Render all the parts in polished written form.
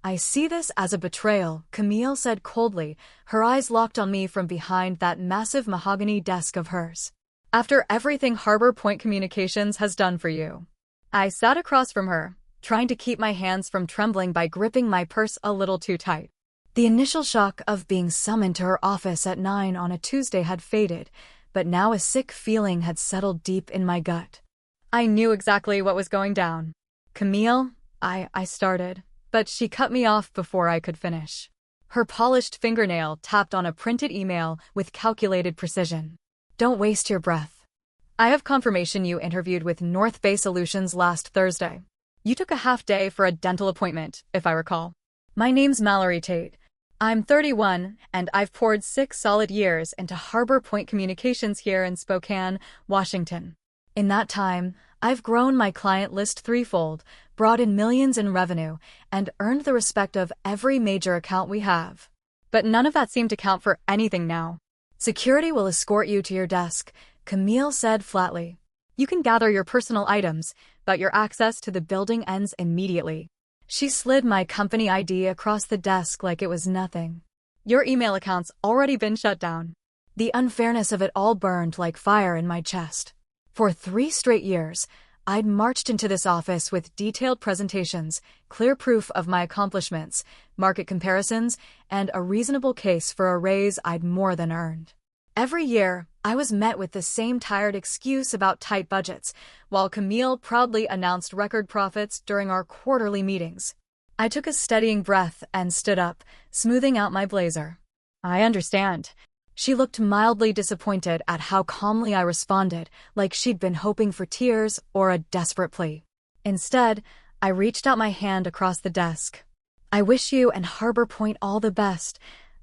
I see this as a betrayal, Camille said coldly, her eyes locked on me from behind that massive mahogany desk of hers. After everything Harbor Point Communications has done for you. I sat across from her, trying to keep my hands from trembling by gripping my purse a little too tight. The initial shock of being summoned to her office at 9 on a Tuesday had faded, but now a sick feeling had settled deep in my gut. I knew exactly what was going down. Camille, I started, but she cut me off before I could finish. Her polished fingernail tapped on a printed email with calculated precision. Don't waste your breath. I have confirmation you interviewed with North Bay Solutions last Thursday. You took a half day for a dental appointment, if I recall. My name's Mallory Tate. I'm 31, and I've poured 6 solid years into Harbor Point Communications here in Spokane, Washington. In that time, I've grown my client list threefold, brought in millions in revenue, and earned the respect of every major account we have. But none of that seemed to count for anything now. Security will escort you to your desk, Camille said flatly. You can gather your personal items, but your access to the building ends immediately. She slid my company ID across the desk like it was nothing. Your email account's already been shut down. The unfairness of it all burned like fire in my chest. For 3 straight years, I'd marched into this office with detailed presentations, clear proof of my accomplishments, market comparisons, and a reasonable case for a raise I'd more than earned. Every year, I was met with the same tired excuse about tight budgets, while Camille proudly announced record profits during our quarterly meetings. I took a steadying breath and stood up, smoothing out my blazer. I understand. She looked mildly disappointed at how calmly I responded, like she'd been hoping for tears or a desperate plea. Instead, I reached out my hand across the desk. I wish you and Harbor Point all the best,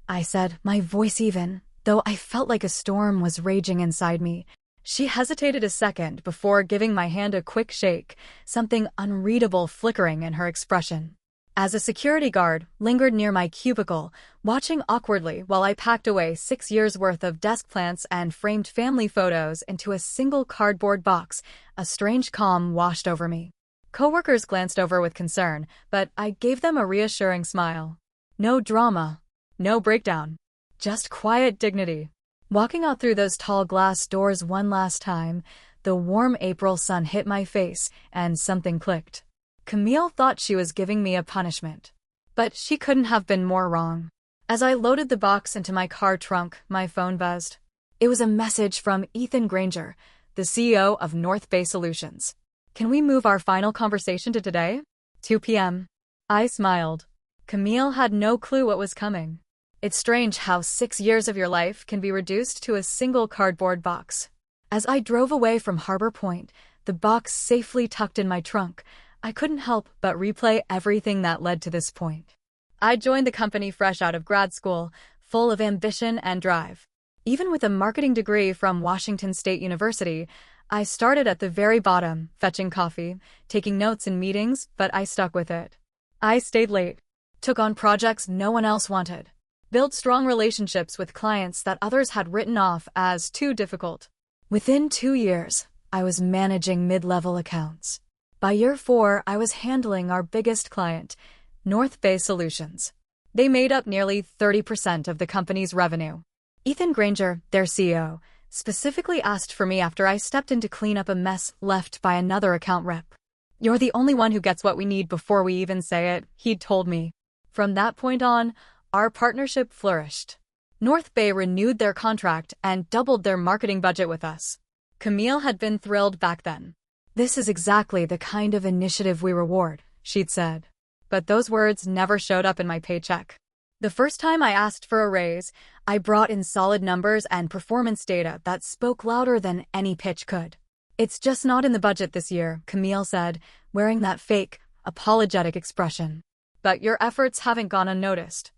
I said, my voice even, though I felt like a storm was raging inside me. She hesitated a second before giving my hand a quick shake, something unreadable flickering in her expression. As a security guard lingered near my cubicle, watching awkwardly while I packed away 6 years' worth of desk plants and framed family photos into a single cardboard box, a strange calm washed over me. Coworkers glanced over with concern, but I gave them a reassuring smile. No drama. No breakdown. Just quiet dignity. Walking out through those tall glass doors one last time, the warm April sun hit my face, and something clicked. Camille thought she was giving me a punishment. But she couldn't have been more wrong. As I loaded the box into my car trunk, my phone buzzed. It was a message from Ethan Granger, the CEO of North Bay Solutions. Can we move our final conversation to today? 2 p.m. I smiled. Camille had no clue what was coming. It's strange how 6 years of your life can be reduced to a single cardboard box. As I drove away from Harbor Point, the box safely tucked in my trunk, I couldn't help but replay everything that led to this point. I joined the company fresh out of grad school, full of ambition and drive. Even with a marketing degree from Washington State University, I started at the very bottom, fetching coffee, taking notes in meetings, but I stuck with it. I stayed late, took on projects no one else wanted, built strong relationships with clients that others had written off as too difficult. Within 2 years, I was managing mid-level accounts. By year 4, I was handling our biggest client, North Bay Solutions. They made up nearly 30% of the company's revenue. Ethan Granger, their CEO, specifically asked for me after I stepped in to clean up a mess left by another account rep. You're the only one who gets what we need before we even say it, he'd told me. From that point on, our partnership flourished. North Bay renewed their contract and doubled their marketing budget with us. Camille had been thrilled back then. This is exactly the kind of initiative we reward, she'd said. But those words never showed up in my paycheck. The first time I asked for a raise, I brought in solid numbers and performance data that spoke louder than any pitch could. It's just not in the budget this year, Camille said, wearing that fake, apologetic expression. But your efforts haven't gone unnoticed.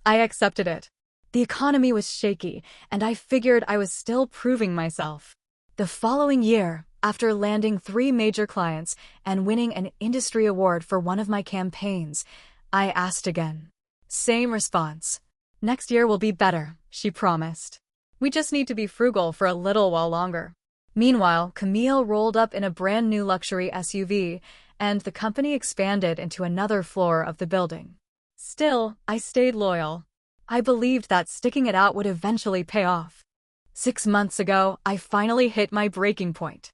I accepted it. The economy was shaky, and I figured I was still proving myself. The following year, after landing 3 major clients and winning an industry award for one of my campaigns, I asked again. Same response. Next year will be better, she promised. We just need to be frugal for a little while longer. Meanwhile, Camille rolled up in a brand new luxury SUV, and the company expanded into another floor of the building. Still, I stayed loyal. I believed that sticking it out would eventually pay off. 6 months ago, I finally hit my breaking point.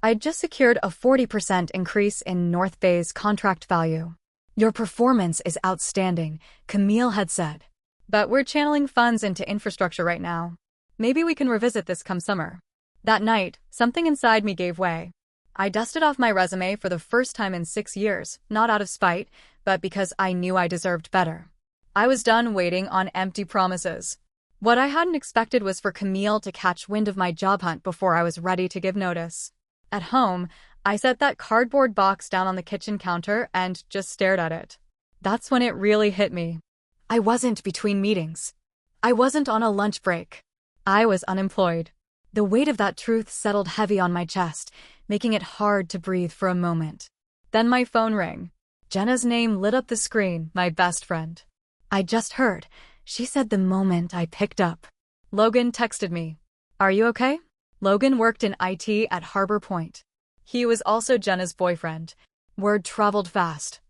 I'd just secured a 40% increase in North Bay's contract value. Your performance is outstanding, Camille had said. But we're channeling funds into infrastructure right now. Maybe we can revisit this come summer. That night, something inside me gave way. I dusted off my resume for the first time in 6 years, not out of spite, but because I knew I deserved better. I was done waiting on empty promises. What I hadn't expected was for Camille to catch wind of my job hunt before I was ready to give notice. At home, I set that cardboard box down on the kitchen counter and just stared at it. That's when it really hit me. I wasn't between meetings. I wasn't on a lunch break. I was unemployed. The weight of that truth settled heavy on my chest, making it hard to breathe for a moment. Then my phone rang. Jenna's name lit up the screen, my best friend. I just heard, she said the moment I picked up. Logan texted me. Are you okay? Logan worked in IT at Harbor Point. He was also Jenna's boyfriend. Word traveled fast.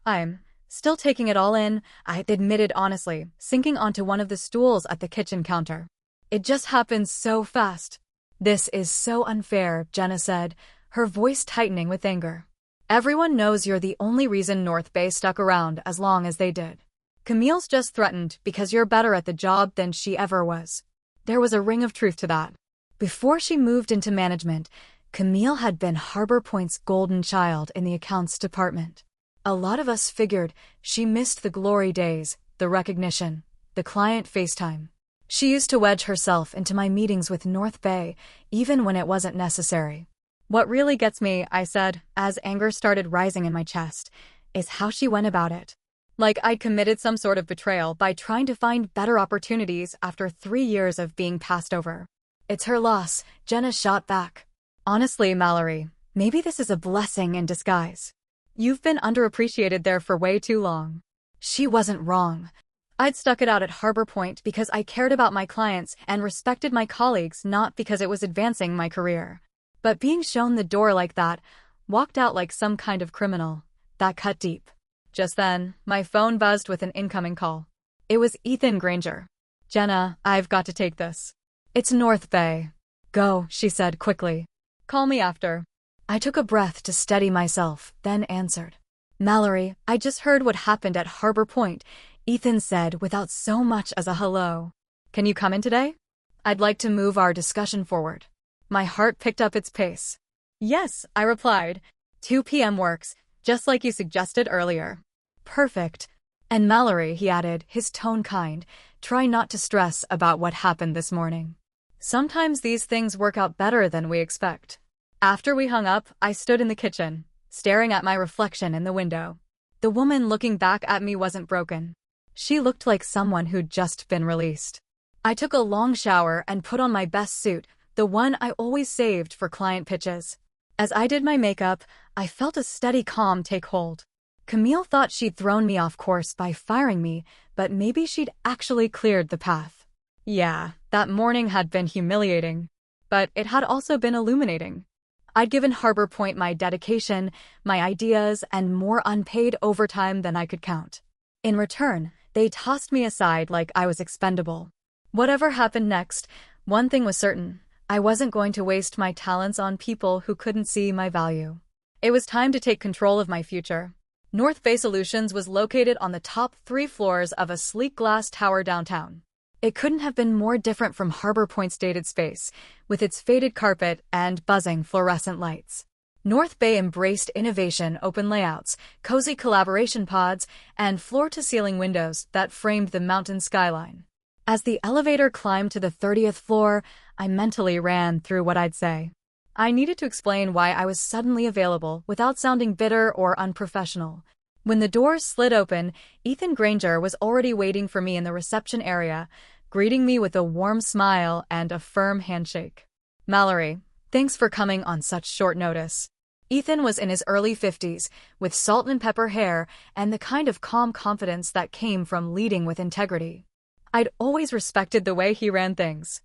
I'm still taking it all in, I admitted honestly, sinking onto one of the stools at the kitchen counter. It just happened so fast. This is so unfair, Jenna said, her voice tightening with anger. Everyone knows you're the only reason North Bay stuck around as long as they did. Camille's just threatened because you're better at the job than she ever was. There was a ring of truth to that. Before she moved into management, Camille had been Harbor Point's golden child in the accounts department. A lot of us figured she missed the glory days, the recognition, the client FaceTime. She used to wedge herself into my meetings with North Bay, even when it wasn't necessary. What really gets me, I said, as anger started rising in my chest, is how she went about it. Like I'd committed some sort of betrayal by trying to find better opportunities after 3 years of being passed over. It's her loss, Jenna shot back. Honestly, Mallory, maybe this is a blessing in disguise. You've been underappreciated there for way too long. She wasn't wrong. I'd stuck it out at Harbor Point because I cared about my clients and respected my colleagues, not because it was advancing my career. But being shown the door like that, walked out like some kind of criminal, that cut deep. Just then, my phone buzzed with an incoming call. It was Ethan Granger. Jenna, I've got to take this. It's North Bay. Go, she said quickly. Call me after. I took a breath to steady myself, then answered. Mallory, I just heard what happened at Harbor Point, Ethan said without so much as a hello. Can you come in today? I'd like to move our discussion forward. My heart picked up its pace. Yes, I replied. 2 p.m. works, just like you suggested earlier. Perfect. And Mallory, he added, his tone kind, try not to stress about what happened this morning. Sometimes these things work out better than we expect. After we hung up, I stood in the kitchen, staring at my reflection in the window. The woman looking back at me wasn't broken. She looked like someone who'd just been released. I took a long shower and put on my best suit, the one I always saved for client pitches. As I did my makeup, I felt a steady calm take hold. Camille thought she'd thrown me off course by firing me, but maybe she'd actually cleared the path. Yeah, that morning had been humiliating, but it had also been illuminating. I'd given Harbor Point my dedication, my ideas, and more unpaid overtime than I could count. In return, they tossed me aside like I was expendable. Whatever happened next, one thing was certain. I wasn't going to waste my talents on people who couldn't see my value. It was time to take control of my future. North Bay Solutions was located on the top 3 floors of a sleek glass tower downtown. It couldn't have been more different from Harbor Point's dated space, with its faded carpet and buzzing fluorescent lights. North Bay embraced innovation, open layouts, cozy collaboration pods, and floor-to-ceiling windows that framed the mountain skyline. As the elevator climbed to the 30th floor, I mentally ran through what I'd say. I needed to explain why I was suddenly available without sounding bitter or unprofessional. When the doors slid open, Ethan Granger was already waiting for me in the reception area, greeting me with a warm smile and a firm handshake. Mallory, thanks for coming on such short notice. Ethan was in his early 50s, with salt and pepper hair and the kind of calm confidence that came from leading with integrity. I'd always respected the way he ran things.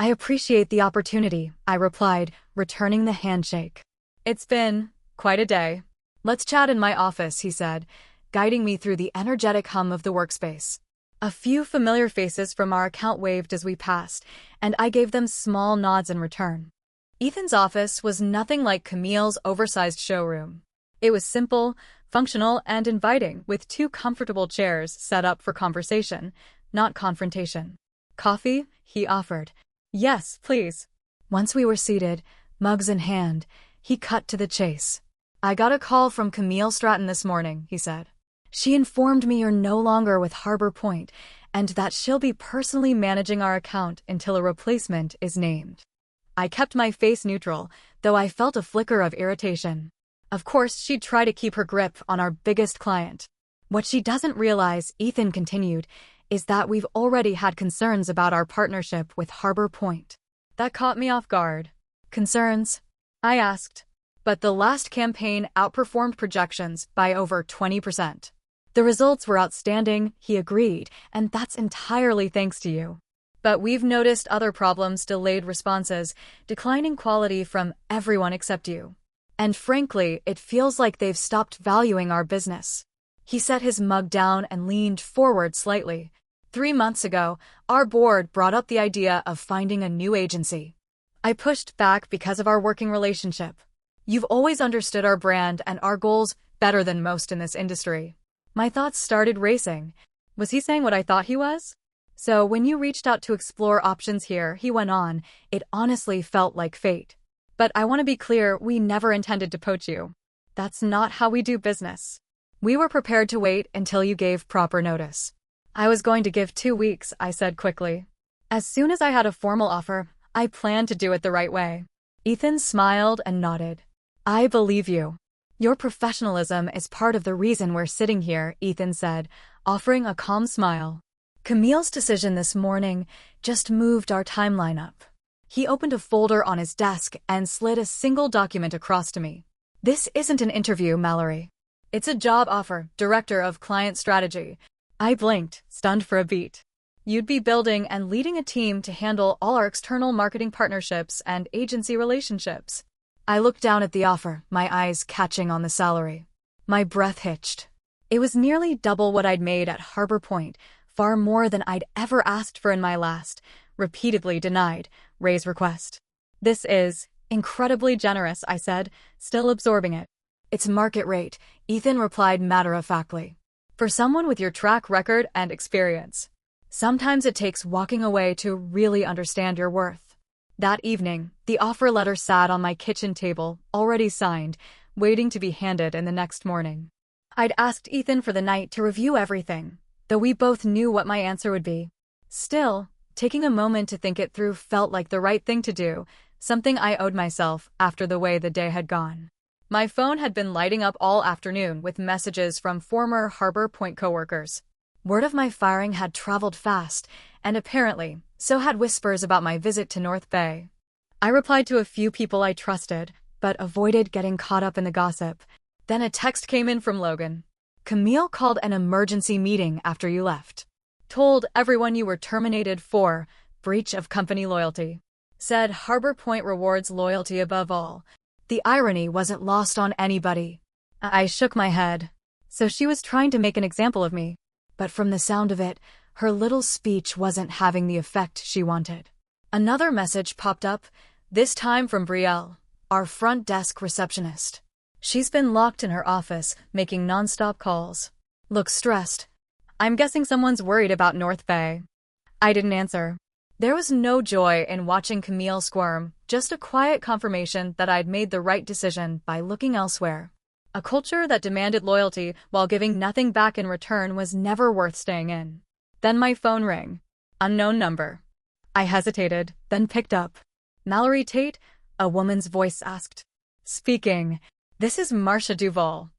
I appreciate the opportunity, I replied, returning the handshake. It's been quite a day. Let's chat in my office, he said, guiding me through the energetic hum of the workspace. A few familiar faces from our account waved as we passed, and I gave them small nods in return. Ethan's office was nothing like Camille's oversized showroom. It was simple, functional, and inviting, with 2 comfortable chairs set up for conversation, not confrontation. "Coffee?" he offered. "Yes, please." Once we were seated, mugs in hand, he cut to the chase. "I got a call from Camille Stratton this morning," he said. "She informed me you're no longer with Harbor Point, and that she'll be personally managing our account until a replacement is named." I kept my face neutral, though I felt a flicker of irritation. Of course, she'd try to keep her grip on our biggest client. "What she doesn't realize," Ethan continued, "is that we've already had concerns about our partnership with Harbor Point." That caught me off guard. "Concerns?" I asked. "But the last campaign outperformed projections by over 20%. The results were outstanding," he agreed, "and that's entirely thanks to you. But we've noticed other problems: delayed responses, declining quality from everyone except you. And frankly, it feels like they've stopped valuing our business." He set his mug down and leaned forward slightly. 3 months ago, our board brought up the idea of finding a new agency. I pushed back because of our working relationship. "You've always understood our brand and our goals better than most in this industry." My thoughts started racing. Was he saying what I thought he was? "So when you reached out to explore options here," he went on, "it honestly felt like fate. But I want to be clear, we never intended to poach you. That's not how we do business. We were prepared to wait until you gave proper notice." "I was going to give 2 weeks," I said quickly. "As soon as I had a formal offer, I planned to do it the right way." Ethan smiled and nodded. "I believe you. Your professionalism is part of the reason we're sitting here," Ethan said, offering a calm smile. "Camille's decision this morning just moved our timeline up." He opened a folder on his desk and slid a single document across to me. "This isn't an interview, Mallory. It's a job offer, Director of Client Strategy." I blinked, stunned for a beat. "You'd be building and leading a team to handle all our external marketing partnerships and agency relationships." I looked down at the offer, my eyes catching on the salary. My breath hitched. It was nearly double what I'd made at Harbor Point, far more than I'd ever asked for in my last, repeatedly denied, raise request. "This is incredibly generous," I said, still absorbing it. "It's market rate," Ethan replied matter-of-factly. "For someone with your track record and experience. Sometimes it takes walking away to really understand your worth." That evening, the offer letter sat on my kitchen table, already signed, waiting to be handed in the next morning. I'd asked Ethan for the night to review everything, though we both knew what my answer would be. Still, taking a moment to think it through felt like the right thing to do, something I owed myself after the way the day had gone. My phone had been lighting up all afternoon with messages from former Harbor Point coworkers. Word of my firing had traveled fast, and apparently, so had whispers about my visit to North Bay. I replied to a few people I trusted, but avoided getting caught up in the gossip. Then a text came in from Logan. "Camille called an emergency meeting after you left. Told everyone you were terminated for breach of company loyalty. Said Harbor Point rewards loyalty above all." The irony wasn't lost on anybody. I shook my head. So she was trying to make an example of me. But from the sound of it, her little speech wasn't having the effect she wanted. Another message popped up, this time from Brielle, our front desk receptionist. She's been locked in her office, making nonstop calls. Looks stressed. I'm guessing someone's worried about North Bay. I didn't answer. There was no joy in watching Camille squirm, just a quiet confirmation that I'd made the right decision by looking elsewhere. A culture that demanded loyalty while giving nothing back in return was never worth staying in. Then my phone rang. Unknown number. I hesitated, then picked up. "Mallory Tate?" a woman's voice asked. "Speaking. This is Marcia Duval.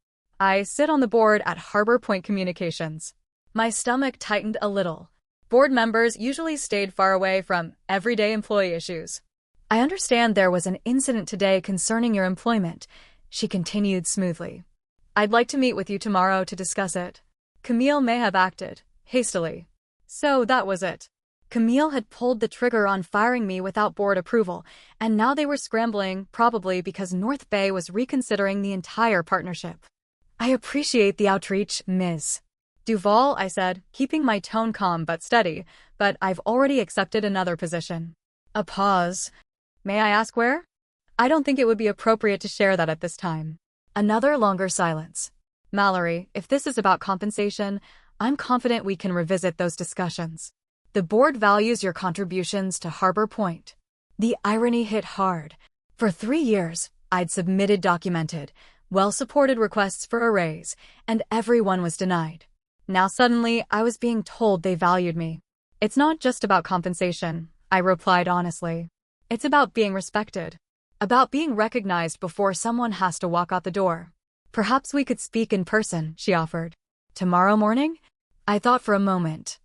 I sit on the board at Harbor Point Communications." My stomach tightened a little. Board members usually stayed far away from everyday employee issues. "I understand there was an incident today concerning your employment," she continued smoothly. "I'd like to meet with you tomorrow to discuss it." Camille may have acted hastily. So that was it. Camille had pulled the trigger on firing me without board approval, and now they were scrambling, probably because North Bay was reconsidering the entire partnership. I appreciate the outreach, Ms. Duval, I said, keeping my tone calm but steady, but I've already accepted another position. A pause. May I ask where? I don't think it would be appropriate to share that at this time. Another longer silence. Mallory, if this is about compensation, I'm confident we can revisit those discussions. The board values your contributions to Harbor Point. The irony hit hard. For 3 years, I'd submitted documented, well-supported requests for a raise, and everyone was denied. Now suddenly, I was being told they valued me. It's not just about compensation, I replied honestly. It's about being respected. About being recognized before someone has to walk out the door. Perhaps we could speak in person, she offered. Tomorrow morning? I thought for a moment.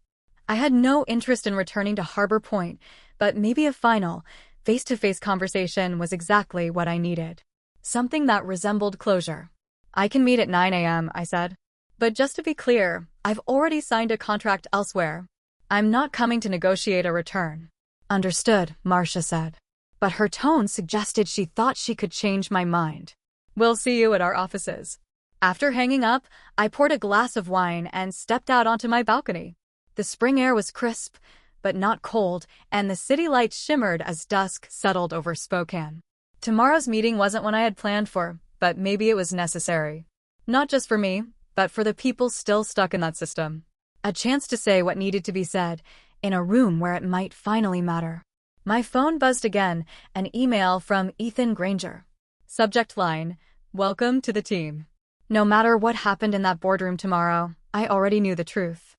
I had no interest in returning to Harbor Point, but maybe a final, face-to-face conversation was exactly what I needed. Something that resembled closure. I can meet at 9 a.m., I said. But just to be clear, I've already signed a contract elsewhere. I'm not coming to negotiate a return. Understood, Marcia said. But her tone suggested she thought she could change my mind. We'll see you at our offices. After hanging up, I poured a glass of wine and stepped out onto my balcony. The spring air was crisp, but not cold, and the city lights shimmered as dusk settled over Spokane. Tomorrow's meeting wasn't one I had planned for, but maybe it was necessary. Not just for me, but for the people still stuck in that system. A chance to say what needed to be said, in a room where it might finally matter. My phone buzzed again, an email from Ethan Granger. Subject line, "Welcome to the team." No matter what happened in that boardroom tomorrow, I already knew the truth.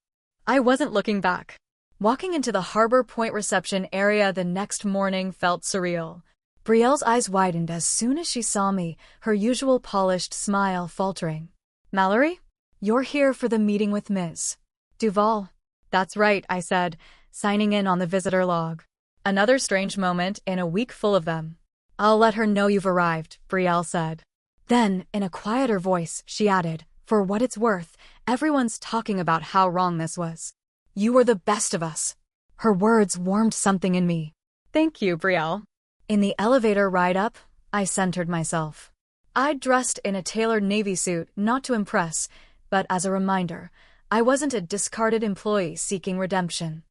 I wasn't looking back. Walking into the Harbor Point reception area the next morning felt surreal. Brielle's eyes widened as soon as she saw me, her usual polished smile faltering. Mallory? You're here for the meeting with Ms. Duval. That's right, I said, signing in on the visitor log. Another strange moment in a week full of them. I'll let her know you've arrived, Brielle said. Then, in a quieter voice, she added, for what it's worth, everyone's talking about how wrong this was. You were the best of us. Her words warmed something in me. Thank you, Brielle. In the elevator ride up, I centered myself. I'd dressed in a tailored navy suit, not to impress, but as a reminder, I wasn't a discarded employee seeking redemption.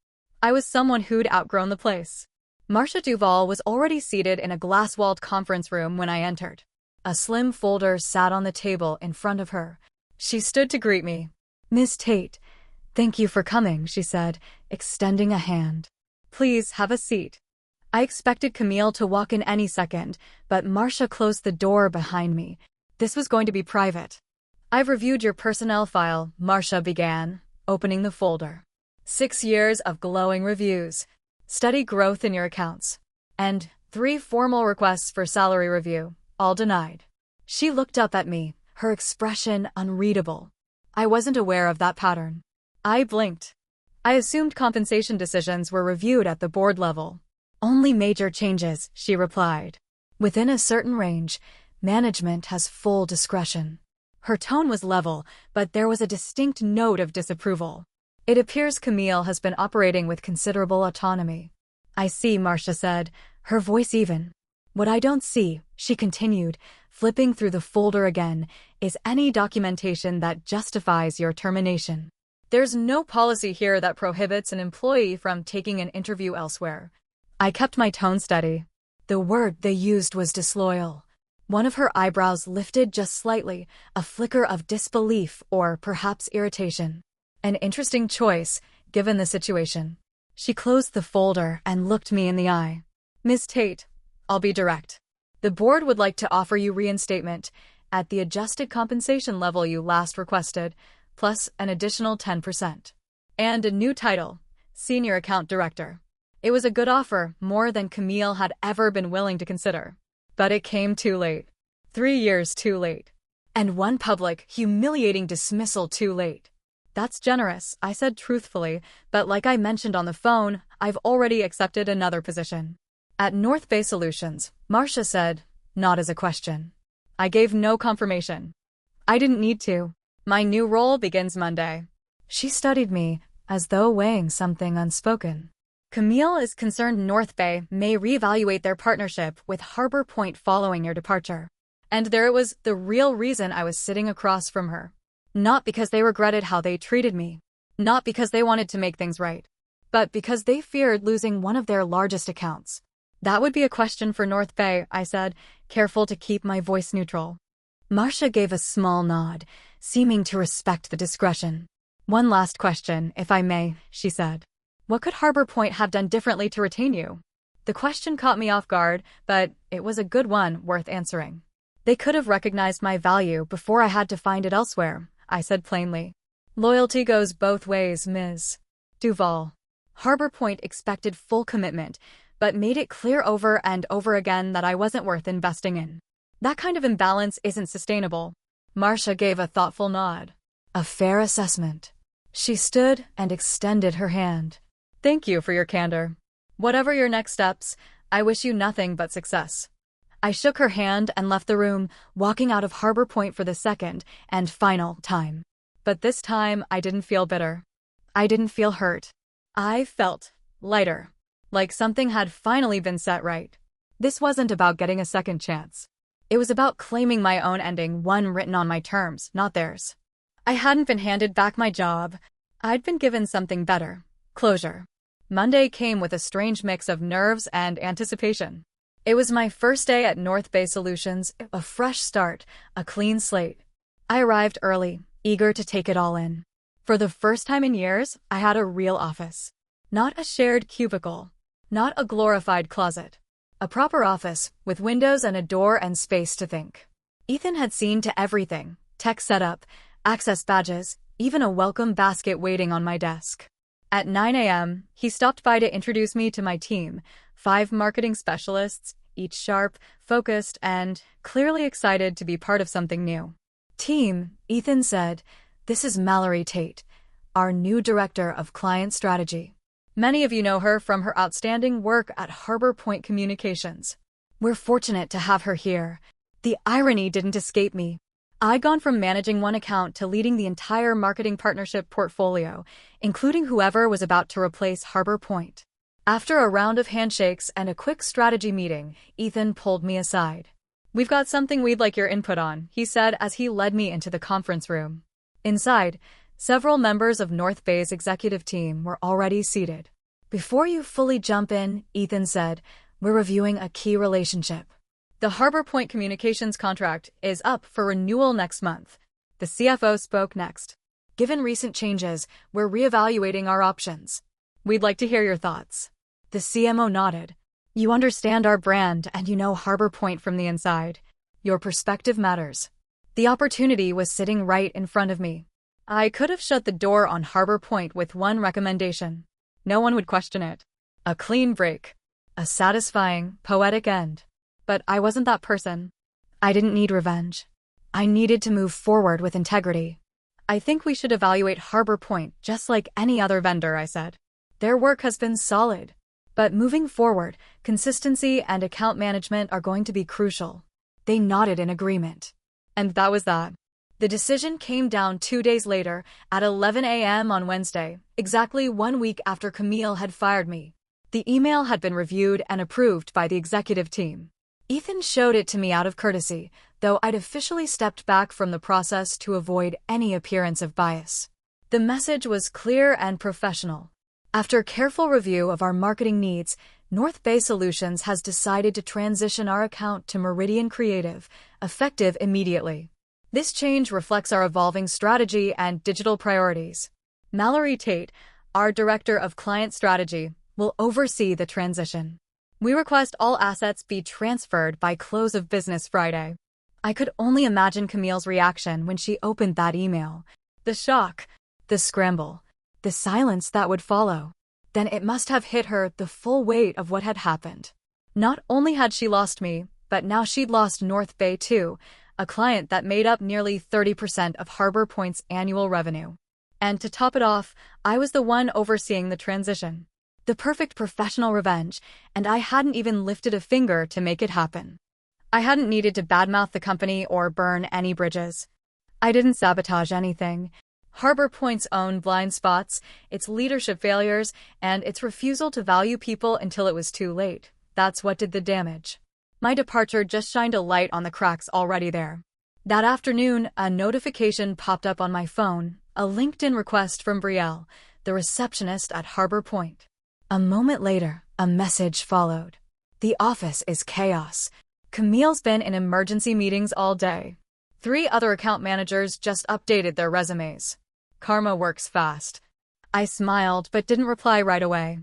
I was someone who'd outgrown the place. Marcia Duval was already seated in a glass-walled conference room when I entered. A slim folder sat on the table in front of her. She stood to greet me. Ms. Tate, thank you for coming, she said, extending a hand. Please have a seat. I expected Camille to walk in any second, but Marcia closed the door behind me. This was going to be private. I've reviewed your personnel file, Marcia began, opening the folder. 6 years of glowing reviews, steady growth in your accounts, and 3 formal requests for salary review, all denied. She looked up at me, her expression unreadable. I wasn't aware of that pattern. I blinked. I assumed compensation decisions were reviewed at the board level. Only major changes, she replied. Within a certain range, management has full discretion. Her tone was level, but there was a distinct note of disapproval. It appears Camille has been operating with considerable autonomy. I see, Marcia said, her voice even. What I don't see, she continued, flipping through the folder again, is any documentation that justifies your termination. There's no policy here that prohibits an employee from taking an interview elsewhere. I kept my tone steady. The word they used was disloyal. One of her eyebrows lifted just slightly, a flicker of disbelief or perhaps irritation. An interesting choice, given the situation. She closed the folder and looked me in the eye. Ms. Tate, I'll be direct. The board would like to offer you reinstatement at the adjusted compensation level you last requested, plus an additional 10%. And a new title, Senior Account Director. It was a good offer, more than Camille had ever been willing to consider. But it came too late. 3 years too late. And one public, humiliating dismissal too late. That's generous, I said truthfully, but like I mentioned on the phone, I've already accepted another position. At North Bay Solutions, Marcia said, not as a question. I gave no confirmation. I didn't need to. My new role begins Monday. She studied me, as though weighing something unspoken. Camille is concerned North Bay may reevaluate their partnership with Harbor Point following your departure. And there it was, the real reason I was sitting across from her. Not because they regretted how they treated me. Not because they wanted to make things right. But because they feared losing one of their largest accounts. That would be a question for North Bay, I said, careful to keep my voice neutral. Marcia gave a small nod, seeming to respect the discretion. One last question, if I may, she said. What could Harbor Point have done differently to retain you? The question caught me off guard, but it was a good one, worth answering. They could have recognized my value before I had to find it elsewhere, I said plainly. Loyalty goes both ways, Ms. Duval. Harbor Point expected full commitment, but made it clear over and over again that I wasn't worth investing in. That kind of imbalance isn't sustainable. Marcia gave a thoughtful nod. A fair assessment. She stood and extended her hand. Thank you for your candor. Whatever your next steps, I wish you nothing but success. I shook her hand and left the room, walking out of Harbor Point for the second and final time. But this time, I didn't feel bitter. I didn't feel hurt. I felt lighter, like something had finally been set right. This wasn't about getting a second chance. It was about claiming my own ending, one written on my terms, not theirs. I hadn't been handed back my job. I'd been given something better. Closure. Monday came with a strange mix of nerves and anticipation. It was my first day at North Bay Solutions, a fresh start, a clean slate. I arrived early, eager to take it all in. For the first time in years, I had a real office. Not a shared cubicle. Not a glorified closet. A proper office, with windows and a door and space to think. Ethan had seen to everything. Tech setup, access badges, even a welcome basket waiting on my desk. At 9 a.m., he stopped by to introduce me to my team, 5 marketing specialists, each sharp, focused, and clearly excited to be part of something new. Team, Ethan said, this is Mallory Tate, our new Director of Client Strategy. Many of you know her from her outstanding work at Harbor Point Communications. We're fortunate to have her here. The irony didn't escape me. I'd gone from managing one account to leading the entire marketing partnership portfolio, including whoever was about to replace Harbor Point. After a round of handshakes and a quick strategy meeting, Ethan pulled me aside. We've got something we'd like your input on, he said as he led me into the conference room. Inside, several members of North Bay's executive team were already seated. Before you fully jump in, Ethan said, we're reviewing a key relationship. The Harbor Point Communications contract is up for renewal next month. The CFO spoke next. Given recent changes, we're reevaluating our options. We'd like to hear your thoughts. The CMO nodded. You understand our brand and you know Harbor Point from the inside. Your perspective matters. The opportunity was sitting right in front of me. I could have shut the door on Harbor Point with one recommendation. No one would question it. A clean break. A satisfying, poetic end. But I wasn't that person. I didn't need revenge. I needed to move forward with integrity. I think we should evaluate Harbor Point just like any other vendor, I said. Their work has been solid. But moving forward, consistency and account management are going to be crucial. They nodded in agreement. And that was that. The decision came down 2 days later, at 11 a.m. on Wednesday, exactly 1 week after Camille had fired me. The email had been reviewed and approved by the executive team. Ethan showed it to me out of courtesy, though I'd officially stepped back from the process to avoid any appearance of bias. The message was clear and professional. After careful review of our marketing needs, North Bay Solutions has decided to transition our account to Meridian Creative, effective immediately. This change reflects our evolving strategy and digital priorities. Mallory Tate, our Director of Client Strategy, will oversee the transition. We request all assets be transferred by close of business Friday. I could only imagine Camille's reaction when she opened that email. The shock, the scramble, the silence that would follow. Then it must have hit her the full weight of what had happened. Not only had she lost me, but now she'd lost North Bay too, a client that made up nearly 30% of Harbor Point's annual revenue. And to top it off, I was the one overseeing the transition. The perfect professional revenge, and I hadn't even lifted a finger to make it happen. I hadn't needed to badmouth the company or burn any bridges. I didn't sabotage anything. Harbor Point's own blind spots, its leadership failures, and its refusal to value people until it was too late. That's what did the damage. My departure just shined a light on the cracks already there. That afternoon, a notification popped up on my phone, a LinkedIn request from Brielle, the receptionist at Harbor Point. A moment later, a message followed. The office is chaos. Camille's been in emergency meetings all day. 3 other account managers just updated their resumes. Karma works fast. I smiled but didn't reply right away.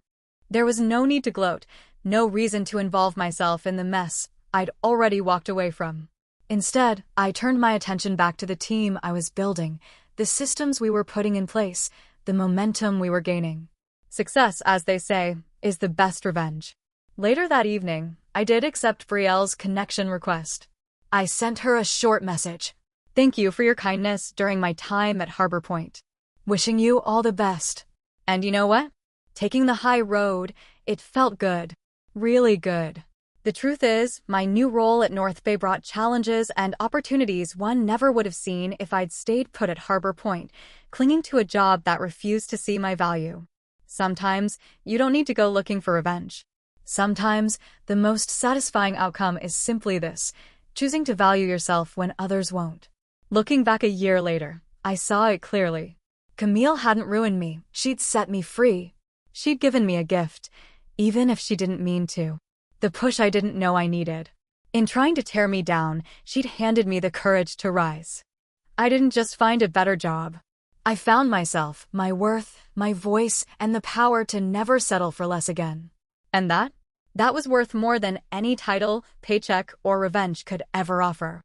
There was no need to gloat, no reason to involve myself in the mess I'd already walked away from. Instead, I turned my attention back to the team I was building, the systems we were putting in place, the momentum we were gaining. Success, as they say, is the best revenge. Later that evening, I did accept Brielle's connection request. I sent her a short message. Thank you for your kindness during my time at Harbor Point. Wishing you all the best. And you know what? Taking the high road, it felt good. Really good. The truth is, my new role at North Bay brought challenges and opportunities one never would have seen if I'd stayed put at Harbor Point, clinging to a job that refused to see my value. Sometimes, you don't need to go looking for revenge. Sometimes, the most satisfying outcome is simply this, choosing to value yourself when others won't. Looking back a year later, I saw it clearly. Camille hadn't ruined me, she'd set me free. She'd given me a gift, even if she didn't mean to. The push I didn't know I needed. In trying to tear me down, she'd handed me the courage to rise. I didn't just find a better job. I found myself, my worth, my voice, and the power to never settle for less again. And that was worth more than any title, paycheck, or revenge could ever offer.